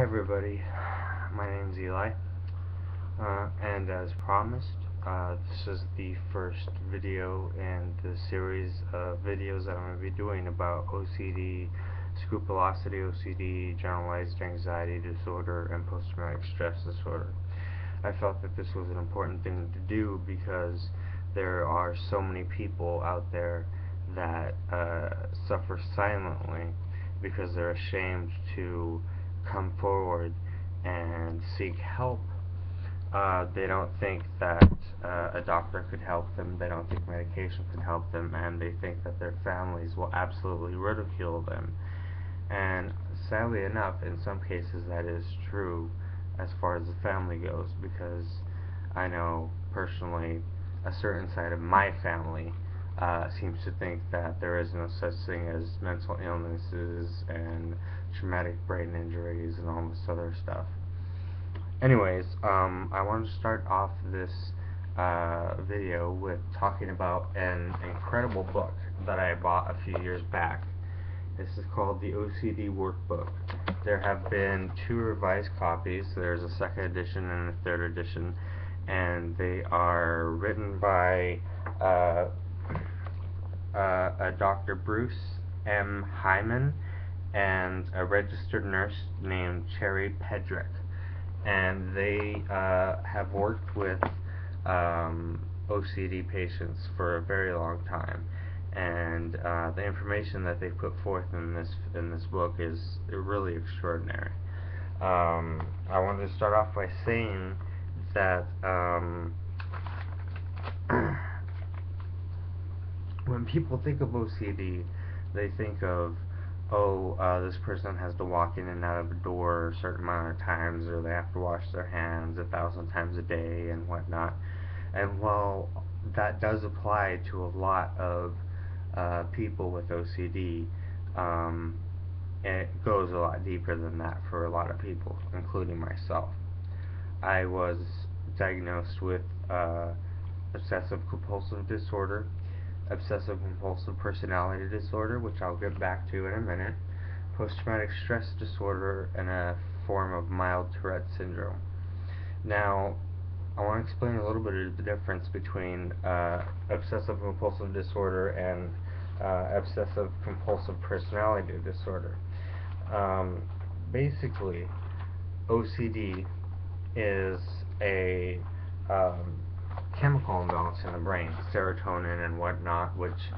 Hi everybody, my name's Eli, and as promised, this is the first video in the series of videos that I'm going to be doing about OCD, scrupulosity, OCD, generalized anxiety disorder, and post-traumatic stress disorder. I felt that this was an important thing to do because there are so many people out there that suffer silently because they're ashamed to come forward and seek help. They don't think that a doctor could help them, they don't think medication could help them, and they think that their families will absolutely ridicule them. And sadly enough, in some cases that is true as far as the family goes, because I know personally a certain side of my family seems to think that there is no such thing as mental illnesses and traumatic brain injuries and all this other stuff. Anyways, I wanted to start off this video with talking about an incredible book that I bought a few years back. This is called the OCD Workbook. There have been 2 revised copies. There's a second edition and a third edition, and they are written by a Dr. Bruce M. Hyman and a registered nurse named Cherry Pedrick. And they have worked with OCD patients for a very long time, and the information that they put forth in this book is really extraordinary. I wanted to start off by saying that when people think of OCD, they think of, this person has to walk in and out of a door a certain amount of times, or they have to wash their hands 1,000 times a day and whatnot. And while that does apply to a lot of people with OCD, it goes a lot deeper than that for a lot of people, including myself. I was diagnosed with obsessive-compulsive disorder, obsessive-compulsive personality disorder, which I'll get back to in a minute, post-traumatic stress disorder, and a form of mild Tourette syndrome. Now, I want to explain a little bit of the difference between obsessive-compulsive disorder and obsessive-compulsive personality disorder. Basically, OCD is a chemical imbalance in the brain, serotonin and whatnot, which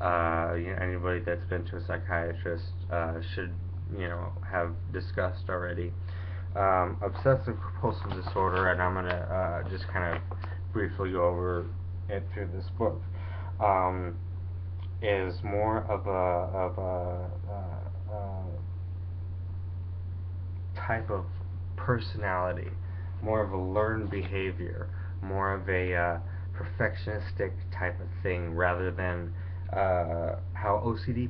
anybody that's been to a psychiatrist should have discussed already. Obsessive-compulsive disorder, and I'm going to just kind of briefly go over it through this book, is more of a type of personality, more of a learned behavior, more of a perfectionistic type of thing, rather than how OCD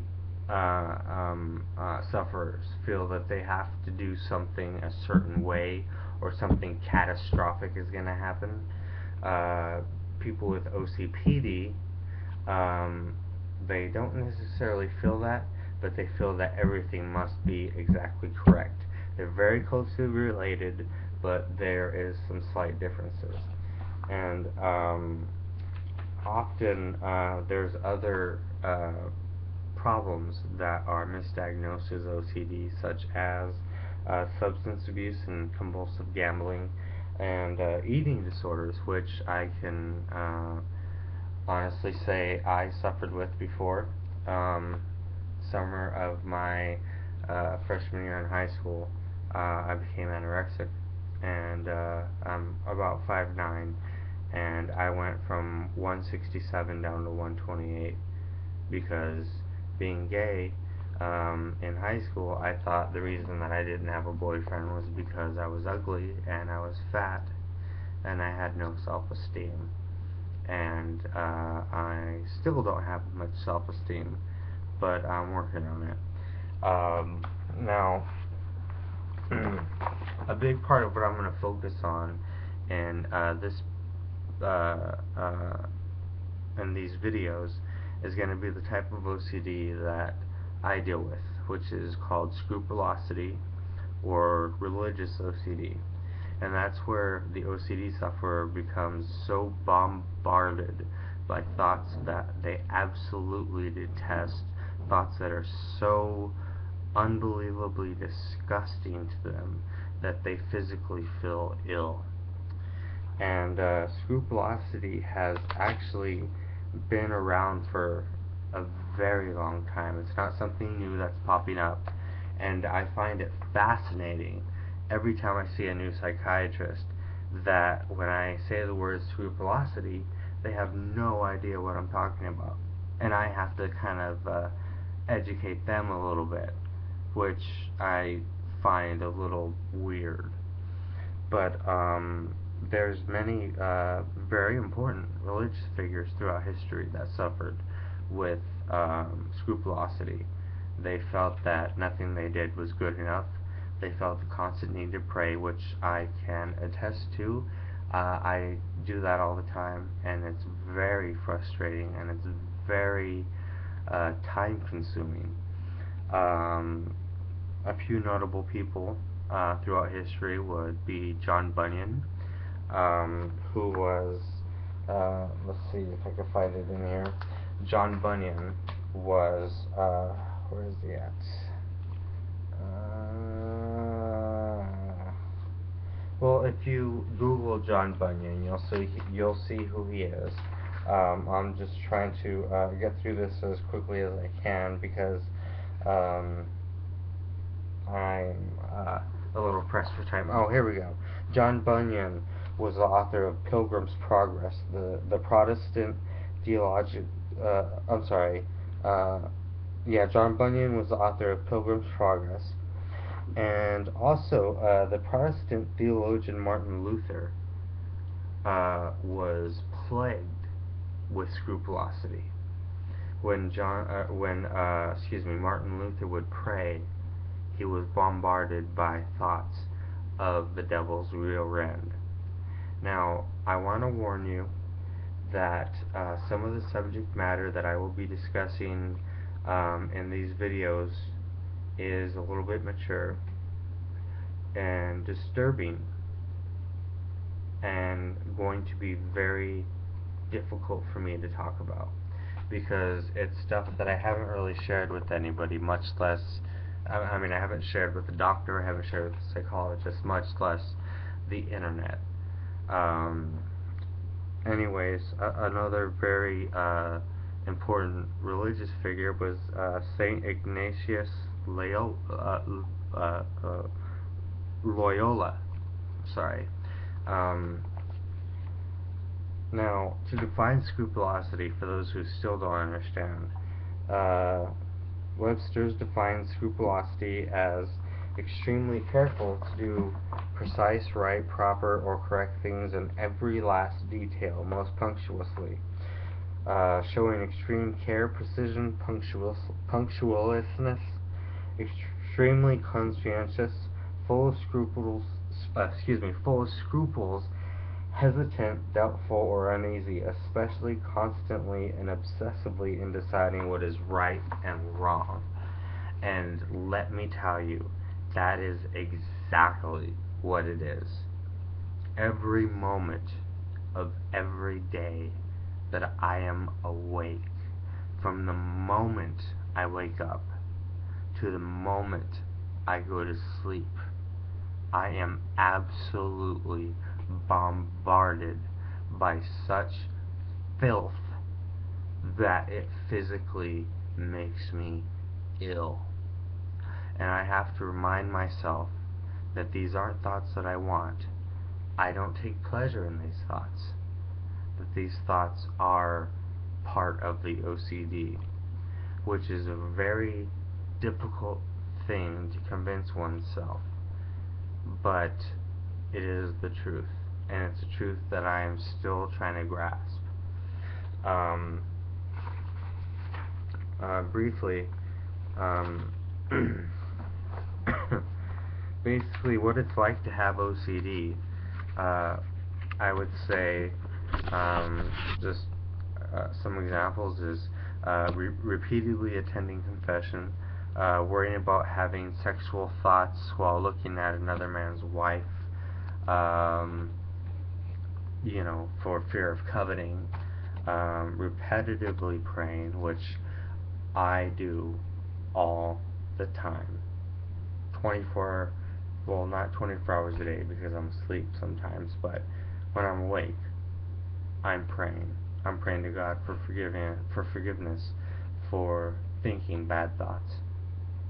sufferers feel that they have to do something a certain way or something catastrophic is going to happen. People with OCPD, they don't necessarily feel that, but they feel that everything must be exactly correct. They're very closely related, but there is some slight differences. And often there's other problems that are misdiagnosed as OCD, such as substance abuse and compulsive gambling, and eating disorders, which I can honestly say I suffered with before. Summer of my freshman year in high school, I became anorexic, and I'm about 5'9", and I went from 167 down to 128 because being gay in high school, I thought the reason that I didn't have a boyfriend was because I was ugly and I was fat and I had no self-esteem. And I still don't have much self-esteem, but I'm working on it. Now, a big part of what I'm going to focus on in in these videos is going to be the type of OCD that I deal with, which is called scrupulosity, or religious OCD. And that's where the OCD sufferer becomes so bombarded by thoughts that they absolutely detest, thoughts that are so unbelievably disgusting to them that they physically feel ill. And scrupulosity has actually been around for a very long time. It's not something new that's popping up. And I find it fascinating every time I see a new psychiatrist that when I say the word scrupulosity, they have no idea what I'm talking about. And I have to kind of educate them a little bit, which I find a little weird. But there's many very important religious figures throughout history that suffered with scrupulosity. They felt that nothing they did was good enough. They felt the constant need to pray, which I can attest to. I do that all the time, and it's very frustrating, and it's very time-consuming. A few notable people throughout history would be John Bunyan, who was, let's see if I can find it in here. John Bunyan was, where is he at? Well, if you Google John Bunyan, you'll see who he is. I'm just trying to get through this as quickly as I can because um, I'm a little pressed for time. Oh, here we go. John Bunyan was the author of Pilgrim's Progress, the Protestant theologian. I'm sorry. Yeah, John Bunyan was the author of Pilgrim's Progress, and also the Protestant theologian Martin Luther was plagued with scrupulosity. When Martin Luther would pray, he was bombarded by thoughts of the devil's rear end. Now, I want to warn you that some of the subject matter that I will be discussing in these videos is a little bit mature and disturbing and going to be very difficult for me to talk about because it's stuff that I haven't really shared with anybody, much less I mean, I haven't shared with a doctor, I haven't shared with a psychologist, much less the internet. Anyways, another very important religious figure was Saint Ignatius Loyola. Sorry. Um, Now, to define scrupulosity, for those who still don't understand, uh, Webster's defines scrupulosity as extremely careful to do precise, right, proper, or correct things in every last detail, most punctuously, showing extreme care, precision, punctualness, extremely conscientious, full of scruples, full of scruples, hesitant, doubtful, or uneasy, especially constantly and obsessively in deciding what is right and wrong. And let me tell you, that is exactly what it is. Every moment of every day that I am awake, from the moment I wake up to the moment I go to sleep, I am absolutely bombarded by such filth that it physically makes me ill. And I have to remind myself that these aren't thoughts that I want. I don't take pleasure in these thoughts. That these thoughts are part of the OCD, which is a very difficult thing to convince oneself. But it is the truth, and it's a truth that I am still trying to grasp. Briefly, basically what it's like to have OCD, I would say, just some examples is repeatedly attending confession, worrying about having sexual thoughts while looking at another man's wife, um, for fear of coveting, repetitively praying, which I do all the time. 24, well, not 24 hours a day because I'm asleep sometimes, but when I'm awake, I'm praying. I'm praying to God for forgiveness for thinking bad thoughts.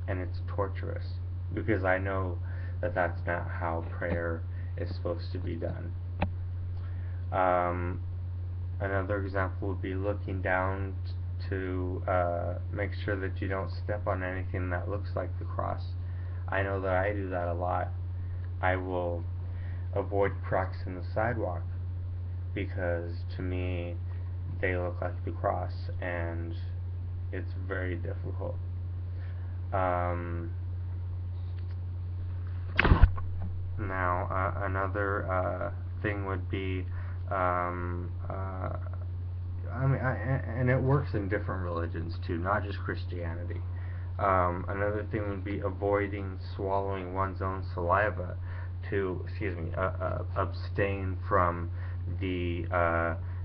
And it's torturous because I know that that's not how prayer is supposed to be done. Another example would be looking down to make sure that you don't step on anything that looks like the cross. I know that I do that a lot. I will avoid cracks in the sidewalk because to me they look like the cross and it's very difficult. Now another thing would be and it works in different religions too, not just Christianity. Another thing would be avoiding swallowing one's own saliva to, abstain from the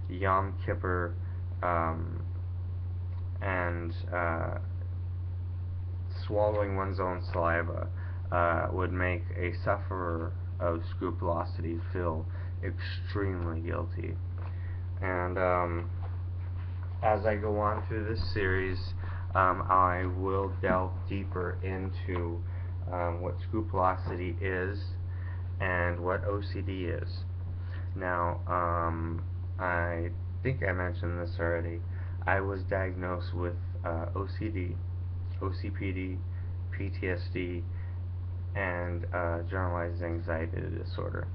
Yom Kippur and swallowing one's own saliva would make a sufferer of scrupulosity feel extremely guilty. And as I go on through this series, I will delve deeper into what scrupulosity is and what OCD is. Now, I think I mentioned this already. I was diagnosed with OCD, OCPD, PTSD, and generalized anxiety disorder.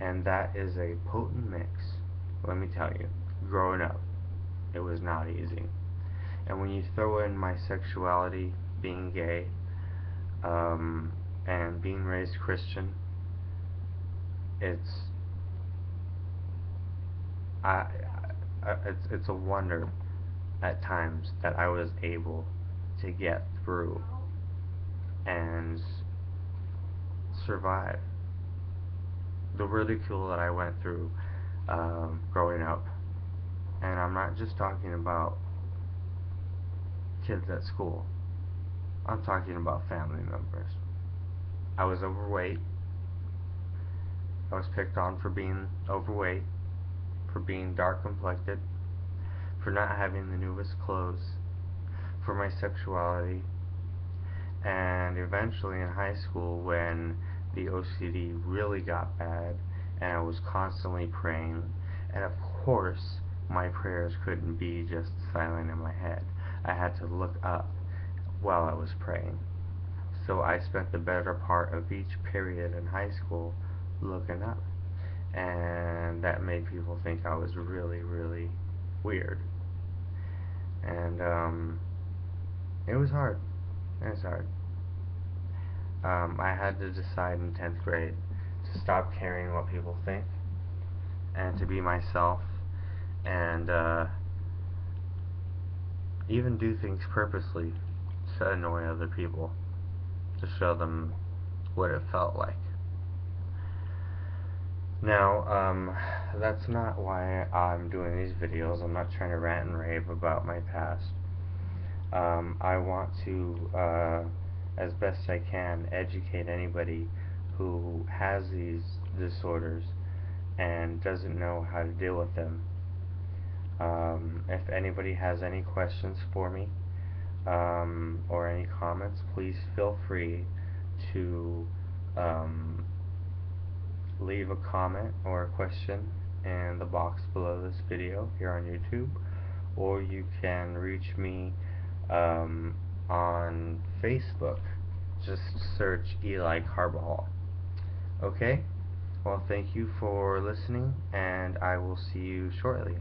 And that is a potent mix, let me tell you. Growing up, it was not easy. And when you throw in my sexuality, being gay, and being raised Christian, it's a wonder at times that I was able to get through and survive the ridicule that I went through growing up. And I'm not just talking about kids at school. I'm talking about family members. I was overweight. I was picked on for being overweight, for being dark complected, for not having the newest clothes, for my sexuality, and eventually in high school when the OCD really got bad and I was constantly praying, and of course my prayers couldn't be just silent in my head. I had to look up while I was praying. So I spent the better part of each period in high school looking up, and that made people think I was really, really weird. And it was hard. It was hard. I had to decide in 10th grade to stop caring what people think and to be myself, and even do things purposely to annoy other people, to show them what it felt like. Now, that's not why I'm doing these videos. I'm not trying to rant and rave about my past. I want to, as best I can, educate anybody who has these disorders and doesn't know how to deal with them. If anybody has any questions for me, or any comments, please feel free to leave a comment or a question in the box below this video here on YouTube, or you can reach me on Facebook. Just search Eli Carbajal. Okay? Well, thank you for listening, and I will see you shortly.